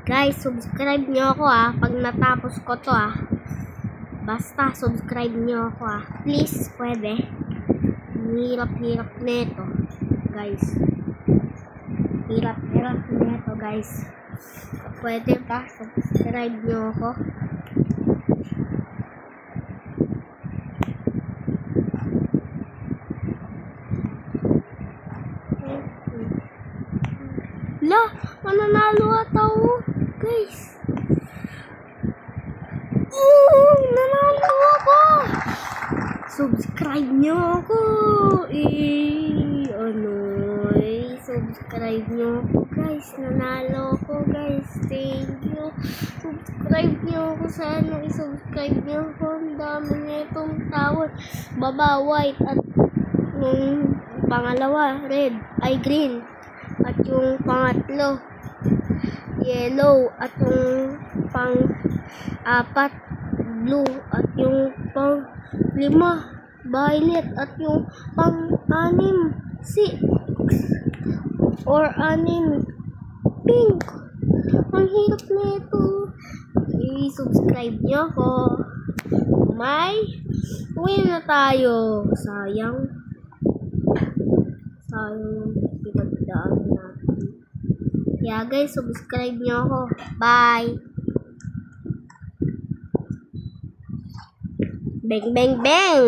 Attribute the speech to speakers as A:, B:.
A: Guys, subscribe nyo ako pag natapos ko to Basta, subscribe nyo ako Please, pwede. Hirap-hirap neto, guys. Hirap-hirap neto, guys. Pwede ba? Subscribe nyo ako. La, mananalo ata guys. Nanalo ako. Subscribe nyo ako. Subscribe nyo ako, guys. Nanalo ako, guys. Thank you. Subscribe nyo ako. Sana i-subscribe nyo ako. Ang dami na itong tawad. Baba, white. At yung pangalawa, red. Ay, green. At yung pangatlo, yellow. At yung pang-apat, blue. At yung pang-lima, violet. At yung pang-anim, anim, pink. Ang hirap na ito. I-subscribe nyo ako. Uwi na tayo. Sayang pinagdaan natin. Kaya guys, subscribe nyo ako. Bye! Bang, bang, bang!